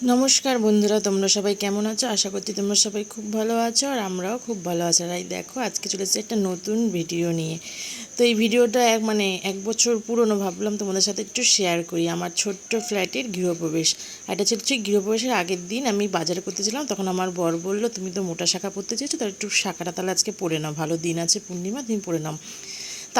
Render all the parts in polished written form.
নমস্কার বন্ধুরা, তোমরা সবাই কেমন আছো? আশা করছি তোমরা সবাই খুব ভালো আছো আর আমরাও খুব ভালো আছি। আর এই দেখো, আজকে চলে এসেছি একটা নতুন ভিডিও নিয়ে। তো এই ভিডিওটা এক বছর পুরনো, ভাবলাম তোমাদের সাথে একটু শেয়ার করি। আমার ছোট্ট ফ্ল্যাটের গৃহপ্রবেশ। এটা হচ্ছে গৃহপ্রবেশের আগের দিন আমি বাজারে করতেছিলাম, তখন আমার বর বললো তুমি তো মোটা শাঁখা পরতে চেয়েছো, তাহলে একটু শাঁখাটা তাহলে আজকে পরে নাও, ভালো দিন আছে পূর্ণিমা, তুমি পরে নাও।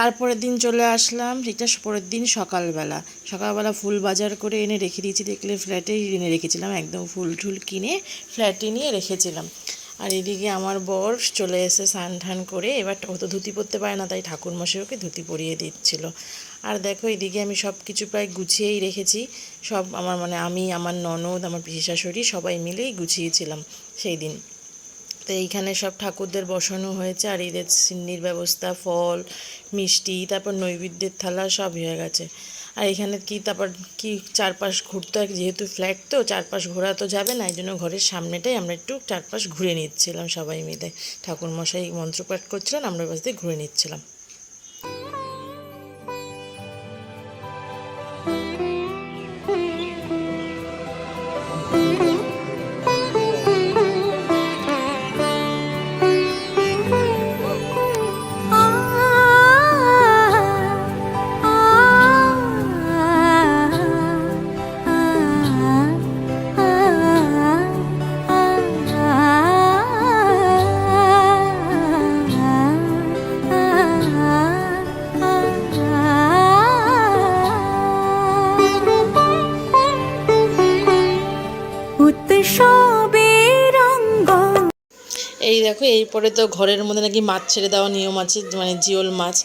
তারপরের দিন চলে আসলাম, এটা পরের দিন সকালবেলা ফুল বাজার করে এনে রেখে দিয়েছি, দেখলে ফ্ল্যাটেই এনে রেখেছিলাম, একদম ফুল টুল কিনে ফ্ল্যাটে নিয়ে রেখেছিলাম। আর এদিকে আমার বর চলে এসে স্নান ঠান করে, এবার ও তো ধুতি পরতে পারে না, তাই ঠাকুরমশাই ওকে ধুতি পরিয়ে দিচ্ছিল। আর দেখো, এদিকে আমি সব কিছু প্রায় গুছিয়েই রেখেছি। সব আমি, আমার ননদ, আমার পিসি শাশুড়ি সবাই মিলেই গুছিয়েছিলাম সেই দিন। তো এইখানে সব ঠাকুরদের বসানো হয়েছে, আর এদের সিন্নির ব্যবস্থা, ফল মিষ্টি, তারপর নৈবেদ্যের থালা সব হয়ে গেছে। আর এখানে তারপর চারপাশ ঘুরতে হয়, যেহেতু ফ্ল্যাট তো চারপাশ ঘোরা তো যাবে না, এই জন্য ঘরের সামনেটাই আমরা একটু চারপাশ ঘুরে নিচ্ছিলাম সবাই মিলে। ঠাকুরমশাই মন্ত্রপাঠ করছিলেন, আমরা বাস দিয়ে ঘুরে নিচ্ছিলাম। এই দেখো, এরপরে তো ঘরের মধ্যে নাকি মাছ ছেড়ে দেওয়া নিয়ম আছে, জিওল মাছ।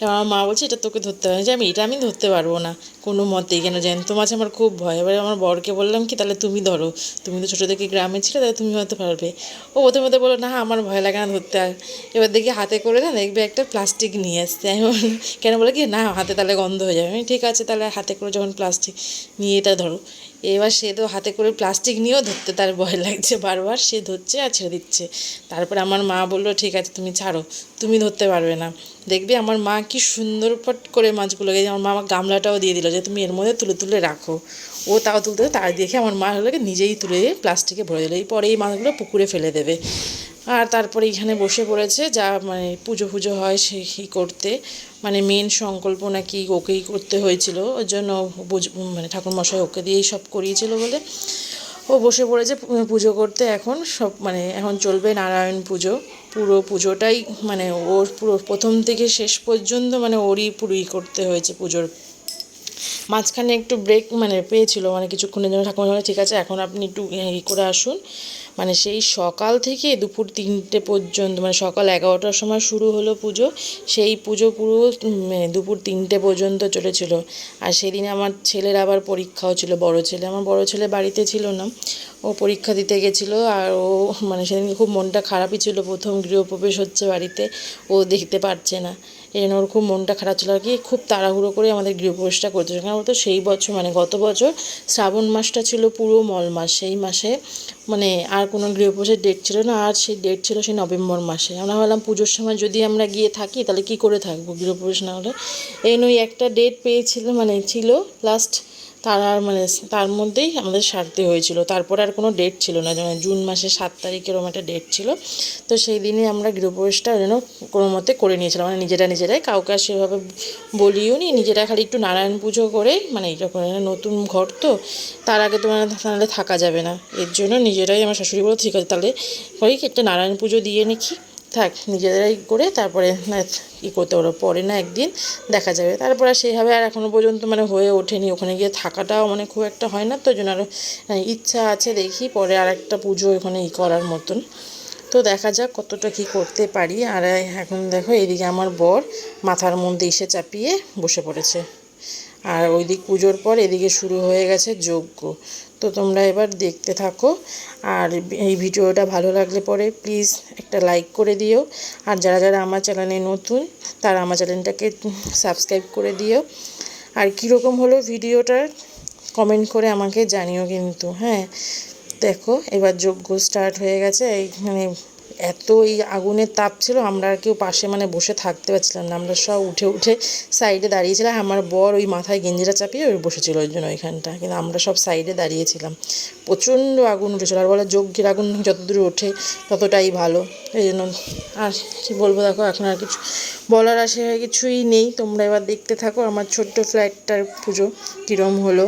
এবার আমার মা বলছে এটা তোকে ধরতে হবে, যে আমি ধরতে পারবো না কোনো মতেই, কেন জ্যান্ত মাছ আমার খুব ভয়। এবারে আমার বরকে বললাম কি, তাহলে তুমি ধরো, তুমি তো ছোটো থেকে গ্রামে ছিলে, তাহলে তুমি হয়তো পারবে। ও প্রথমে বললো না, আমার ভয় লাগে না ধরতে। আর এবার দেখি হাতে করে না, দেখবে একটা প্লাস্টিক নিয়ে আসছে। আমি কেন, বলে কি না, হাতে তাহলে গন্ধ হয়ে যাবে। আমি ঠিক আছে, তাহলে হাতে করে যখন প্লাস্টিক নিয়ে এটা ধরো। এবার সে তো হাতে করে প্লাস্টিক নিয়েও ধরতে তার ভয় লাগছে, বারবার সে ধরছে আর ছেড়ে দিচ্ছে। তারপরে আমার মা বললো ঠিক আছে তুমি ছাড়ো, তুমি ধরতে পারবে না। দেখবি আমার মা কি সুন্দর পট করে মাছগুলোকে, আমার মা আমার গামলাটাও দিয়ে দিল যে তুমি এর মধ্যে তুলে তুলে রাখো। ও তাও তুলতে, তার দেখে আমার মা হলোকে নিজেই তুলে প্লাস্টিকে ভরে দিল। এই পরে এই মাছগুলো পুকুরে ফেলে দেবে। আর তারপরে এখানে বসে পড়েছে, যা পুজো ফুজো হয় সেই করতে, মেন সংকল্প নাকি ওকেই করতে হয়েছিল, ওর জন্য ঠাকুরমশাই ওকে দিয়েই সব করিয়েছিল বলে ও বসে পড়েছে পুজো করতে। এখন চলবে নারায়ণ পুজো। পুরো পুজোটাই ওর পুরো প্রথম থেকে শেষ পর্যন্ত ওরই পুরোই করতে হয়েছে পুজোর। মাঝখানে একটু ব্রেক পেয়েছিল, কিছুক্ষণের জন্য ঠাকুমা বলে ঠিক আছে এখন আপনি একটু করে আসুন। সেই সকাল থেকে দুপুর 3টে পর্যন্ত, সকাল 11টার সময় শুরু হলো পুজো, সেই পুজো পুরো দুপুর 3টে পর্যন্ত চলেছিল। আর সেদিন আমার ছেলের আবার পরীক্ষাও ছিল, আমার বড় ছেলে বাড়িতে ছিল না, ও পরীক্ষা দিতে গেছিলো। আর ও সেদিন খুব মনটা খারাপই ছিল, প্রথম গৃহপ্রবেশ হচ্ছে বাড়িতে, ও দেখতে পারছে না, এই জন্য ওর খুব মনটা খারাপ ছিল। আর কি খুব তাড়াহুড়ো করে আমাদের গৃহপ্রবেশটা করতে ছিল, কারণ তো সেই বছর গত বছর শ্রাবণ মাসটা ছিল পুরো মল মাস, সেই মাসে আর কোনো গৃহপ্রবেশের ডেট ছিল না, আর সেই ডেট ছিল সেই নভেম্বর মাসে। আমরা ভাবলাম পুজোর সময় যদি আমরা গিয়ে থাকি তাহলে কি করে থাকবো গৃহপ্রবেশ না হলে। এই নয় একটা ডেট পেয়েছিল, ছিল লাস্ট, তার মধ্যেই আমাদের সারতে হয়েছিল। তারপরে আর কোনো ডেট ছিল না, যেমন জুন মাসে 7 তারিখ এরকম একটা ডেট ছিল। তো সেই দিনে আমরা গৃহপ্রবেশটা যেন কোনো মতে করে নিয়েছিলাম, নিজেরাই কাউকে আর সেভাবে বলিও নি, নিজেরা খালি একটু নারায়ণ পুজো করে, এইরকম নতুন ঘর তো, তার আগে তো তাহলে থাকা যাবে না, এর জন্য নিজেরাই, আমার শাশুড়ি বলো ঠিক আছে তাহলে ওই একটা নারায়ণ পুজো দিয়ে নিচ্ছি, থাক নিজেরাই করে, তারপরে করতে পারো, পরে না একদিন দেখা যাবে। তারপর আর সেইভাবে আর এখনও পর্যন্ত হয়ে ওঠেনি, ওখানে গিয়ে থাকাটাও খুব একটা হয় না, তো জন্য আরও ইচ্ছা আছে, দেখি পরে আর একটা পুজো ওখানে করার মতন। তো দেখা যাক কতটা কি করতে পারি। আর এখন দেখো, এদিকে আমার বর মাথার মধ্যে এসে চাপিয়ে বসে পড়েছে। আর ওই দিক পুজোর পর এদিকে শুরু হয়ে গেছে যজ্ঞ। তো তোমরা এবার দেখতে থাকো, আর এই ভিডিওটা ভালো লাগলে পরে প্লিজ একটা লাইক করে দিও। আর যারা যারা আমার চ্যানেলে নতুন তারা আমার চ্যানেলটাকে সাবস্ক্রাইব করে দিও। আর কীরকম হলো ভিডিওটা কমেন্ট করে আমাকে জানিও কিন্তু, হ্যাঁ। দেখো এবার যজ্ঞ স্টার্ট হয়ে গেছে, এত এই আগুনের তাপ ছিল, আমরা আর কেউ পাশে মানে বসে থাকতে পারছিলাম না, আমরা সব উঠে উঠে সাইডে দাঁড়িয়েছিলাম। আমার বর ওই মাথায় গেঞ্জিটা চাপিয়ে ওই বসেছিল ওই জন্য ওইখানটা, কিন্তু আমরা সব সাইডে দাঁড়িয়েছিলাম। প্রচণ্ড আগুন উঠেছিল, আর বলে যজ্ঞের আগুন যতদূর ওঠে ততটাই ভালো, এই জন্য। আর কী বলবো, দেখো এখন আর কিছু বলার আসে কিছুই নেই। তোমরা এবার দেখতে থাকো আমার ছোট্ট ফ্ল্যাটটার পুজো কীরম হলো।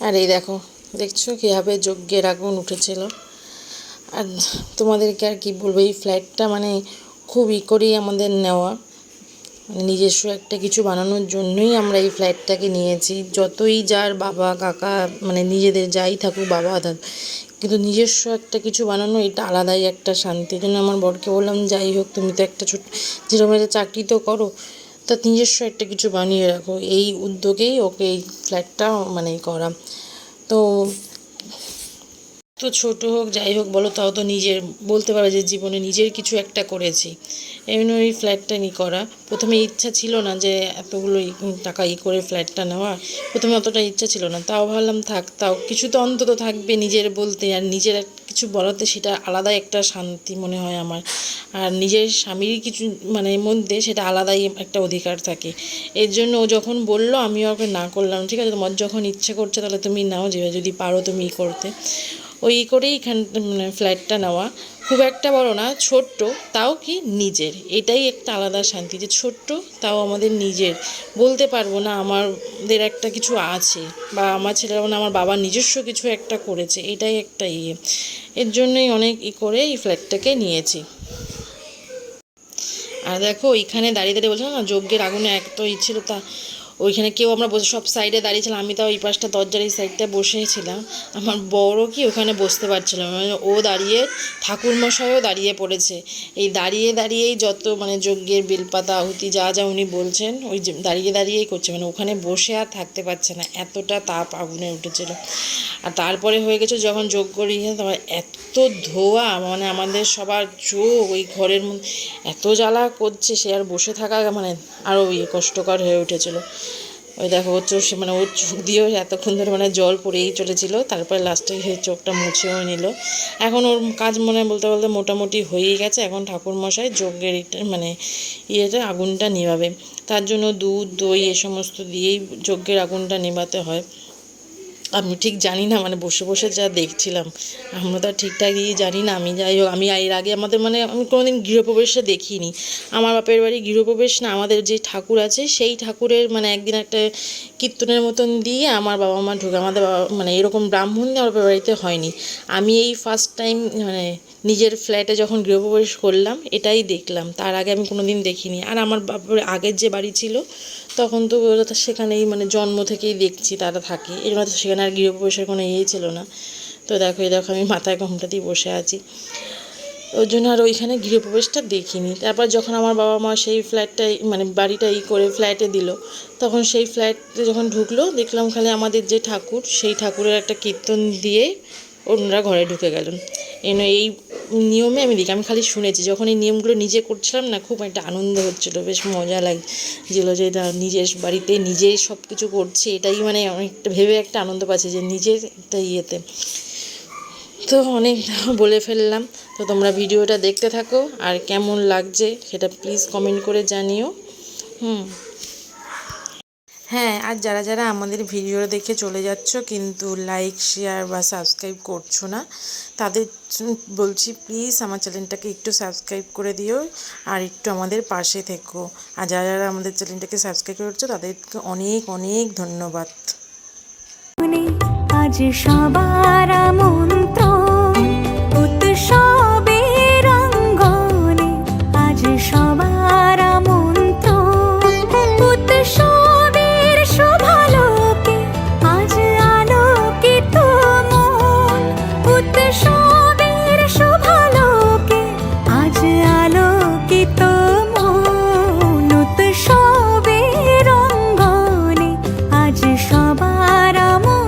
আর এই দেখো, দেখছো কীভাবে যজ্ঞের আগুন উঠেছিল। আর তোমাদেরকে আর কি বলবো, এই ফ্ল্যাটটা মানে খুব করেই আমাদের নেওয়া, মানে নিজস্ব একটা কিছু বানানোর জন্যই আমরা এই ফ্ল্যাটটাকে নিয়েছি। যতই যার বাবা কাকা মানে নিজেদের যাই থাকুক বাবা দাদা, কিন্তু নিজস্ব একটা কিছু বানানো এটা আলাদাই একটা শান্তি। এই জন্য আমার বরকে বললাম, যাই হোক তুমি তো একটা ছোট যেরকম একটা চাকরি তো করো, তা নিজস্ব একটা কিছু বানিয়ে রাখো। এই উদ্যোগেই ওকে এই ফ্ল্যাটটা মানে করা। তো তো ছোট হোক যাই হোক বলো, তাও তো নিজের বলতে পারো যে জীবনে নিজের কিছু একটা করেছি, এমনি ওই ফ্ল্যাটটা করা। প্রথমে ইচ্ছা ছিল না যে এতগুলো টাকা করে ফ্ল্যাটটা নেওয়া, প্রথমে অতটা ইচ্ছা ছিল না, তাও ভাবলাম থাক, তাও কিছু তো অন্তত থাকবে নিজের বলতে, আর নিজের কিছু বলাতে সেটা আলাদাই একটা শান্তি মনে হয় আমার। আর নিজের স্বামীর কিছু মানে মধ্যে সেটা আলাদাই একটা অধিকার থাকে। এর জন্য ও যখন বললো আমিও ওকে না করলাম, ঠিক আছে তোমার যখন ইচ্ছে করছে তাহলে তুমি নাও, যে যদি পারো তুমি করতে। ওই করেই মানে ফ্ল্যাটটা নেওয়া। খুব একটা বড় না, ছোট্ট, তাও কি নিজের, এটাই একটা আলাদা শান্তি যে ছোট্ট তাও আমাদের নিজের। বলতে পারবো না আমাদের একটা কিছু আছে, বা আমার ছেলেরা মানে আমার বাবা নিজস্ব কিছু একটা করেছে, এটাই একটা এর জন্যই অনেক করে এই ফ্ল্যাটটাকে নিয়েছি। আর দেখো ওইখানে দাঁড়িয়ে দাঁড়িয়ে বলছিলাম না যজ্ঞের আগুনে এক তো ছিল, তা ওইখানে কেউ আমরা বসে সব সাইডে দাঁড়িয়েছিলাম, আমি তাও এই পাশটা দরজার এই সাইডটা বসেছিলাম। আমার বড় কি ওখানে বসতে পারছিল না, মানে ও দাঁড়িয়ে, ঠাকুরমশাইও দাঁড়িয়ে পড়েছে। এই দাঁড়িয়ে দাঁড়িয়েই যত মানে যজ্ঞের বেলপাতা আহুতি যা যা উনি বলছেন ওই দাঁড়িয়ে দাঁড়িয়েই করছে, মানে ওখানে বসে আর থাকতে পারছে না, এতটা তাপ আগুনে উঠেছিল। আর তারপরে হয়ে গেছে যখন যজ্ঞ ইয়ে, তোমার এত ধোয়া, মানে আমাদের সবার চোখ ওই ঘরের মধ্যে এত জ্বালা করছে, সে আর বসে থাকা মানে আরও কষ্টকর হয়ে উঠেছিল। ওই দেখো ওর চোখ মানে ওর চোখ দিয়েও এতক্ষণ ধরে মানে জল পড়েই চলেছিল, তারপরে লাস্টে চোখটা মুছেও নিল। এখন ওর কাজ মনে বলতে বলতে মোটামুটি হয়েই গেছে। এখন ঠাকুরমশাই যজ্ঞের মানে ইয়েটা আগুনটা নেভাবে, তার জন্য দুধ দই এ সমস্ত দিয়েই যজ্ঞের আগুনটা নেভাতে হয়। আমি ঠিক জানি না, মানে বসে বসে যা দেখছিলাম, আমরা তো ঠিকঠাকই জানি না। আমি যাই হোক, আমি এর আগে আমাদের মানে আমি কোনোদিন গৃহপ্রবেশে দেখিনি। আমার বাপের বাড়ি গৃহপ্রবেশ না, আমাদের যে ঠাকুর আছে সেই ঠাকুরের মানে একদিন একটা কীর্তনের মতন দিয়ে আমার বাবা মা ঢুকে, আমাদের বাবা মানে এরকম ব্রাহ্মণ দিয়ে আমার বাপের বাড়িতে হয়নি। আমি এই ফার্স্ট টাইম মানে নিজের ফ্ল্যাটে যখন গৃহপ্রবেশ করলাম এটাই দেখলাম, তার আগে আমি কোনো দিন দেখিনি। আর আমার বাপের আগের যে বাড়ি ছিল তখন তো সেখানেই মানে জন্ম থেকেই দেখছি তারা থাকে, এর মধ্যে সেখানে আর গৃহপ্রবেশের কোনো ইয়ে ছিল না। তো দেখো এই দেখো আমি মাথায় ঘোমটা দিয়ে বসে আছি, ওই জন্য আর ওইখানে গৃহপ্রবেশটা দেখিনি। তারপর যখন আমার বাবা মা সেই ফ্ল্যাটটাই মানে বাড়িটা করে ফ্ল্যাটে দিল, তখন সেই ফ্ল্যাটে যখন ঢুকলো দেখলাম খালি আমাদের যে ঠাকুর সেই ঠাকুরের একটা কীর্তন দিয়ে ওনারা ঘরে ঢুকে গেলেন। এই নিয়মে আমি দেখি, আমি খালি শুনেছি, যখন এই নিয়মগুলো নিজে করছিলাম না খুব একটা আনন্দ হচ্ছিলো, বেশ মজা লাগছিলো যে এটা নিজের বাড়িতে নিজে সব কিছু করছে, এটাই মানে অনেকটা ভেবে একটা আনন্দ পাচ্ছি যে নিজের একটা ইয়েতে। তো অনেক বলে ফেললাম, তো তোমরা ভিডিওটা দেখতে থাকো, আর কেমন লাগছে সেটা প্লিজ কমেন্ট করে জানিও। হ্যাঁ, আর যারা যারা আমাদের ভিডিও দেখে চলে যাচ্ছ কিন্তু লাইক শেয়ার বা সাবস্ক্রাইব করছো না, তাদের বলছি প্লিজ আমার চ্যানেলটাকে একটু সাবস্ক্রাইব করে দিও, আর একটু আমাদের পাশে থেকো। আর যারা যারা আমাদের চ্যানেলটাকে সাবস্ক্রাইব করছো তাদেরকে অনেক অনেক ধন্যবাদ। আজ সবার আমন্ত্রণ উৎসবের অঙ্গনে, আজ সবার আমন্ত্রণ উৎসবের শোভালোকে, আজ আলোকিত মন উৎসবের শোভালোকে, আজ আলোকিত মন উৎসবের অঙ্গনে, আজ সবার আমন্ত্রণ।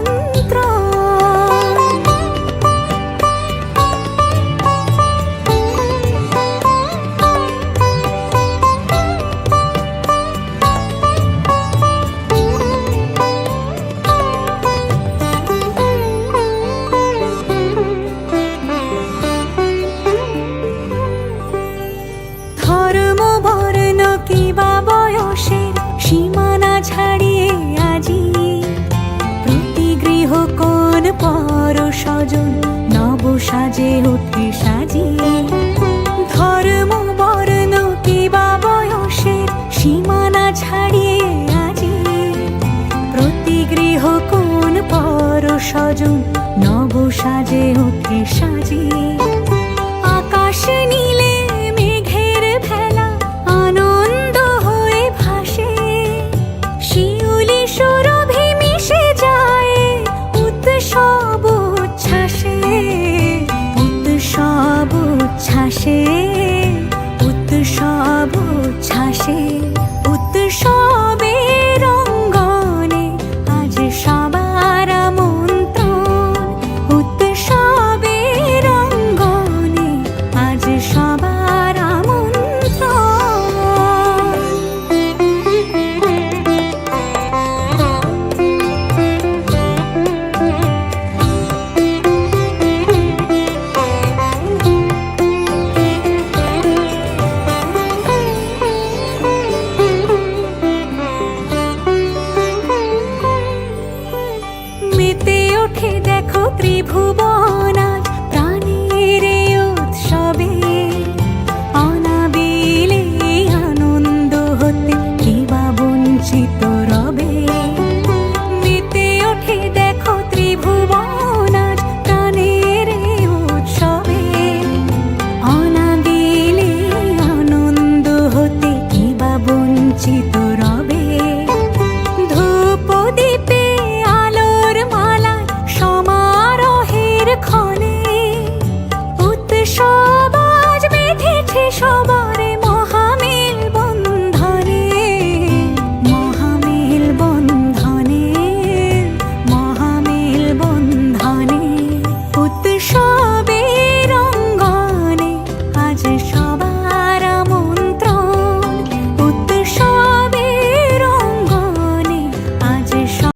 গৃহ কোন পর স্বজন নব সাজে ওঠে সাজিয়ে। ধর্ম বর্ণ কিবা বয়সের সীমানা ছাড়িয়ে আজি প্রতি গৃহ কোন পর স্বজন নব সাজে ওঠে সাজিয়ে। আকাশ নীলে মেঘের ভেলা আনন্দ হয়ে ভাসে, শিউলি সুরভি মিশে যায় উৎসব উচ্ছ্বাসে। উৎসব উচ্ছ্বাসে, উৎসব উচ্ছ্বাসে, উৎসবের অঙ্গনে আজ সবার আমন্ত্রণ। উৎসবের অঙ্গনে আজ সবার মেতে ওঠে দেখো ত্রিভুবন আজ প্রাণের এই উৎসবে। অনাবিলে আনন্দ হতে কিবা বঞ্চিত রবে। মেতে ওঠে দেখো ত্রিভুবন আজ প্রাণের এই উৎসবে। অনাবিলে আনন্দ হতে কিবা বঞ্চিত রবে। ধূপ দীপে আলোর মালা সমারোহের ক্ষণে উৎসব আজ বেঁধেছে সবার মহামেল বন্ধনে। মহামেল বন্ধনে, মহামেল বন্ধনে, উৎসবের অঙ্গনে আজ সব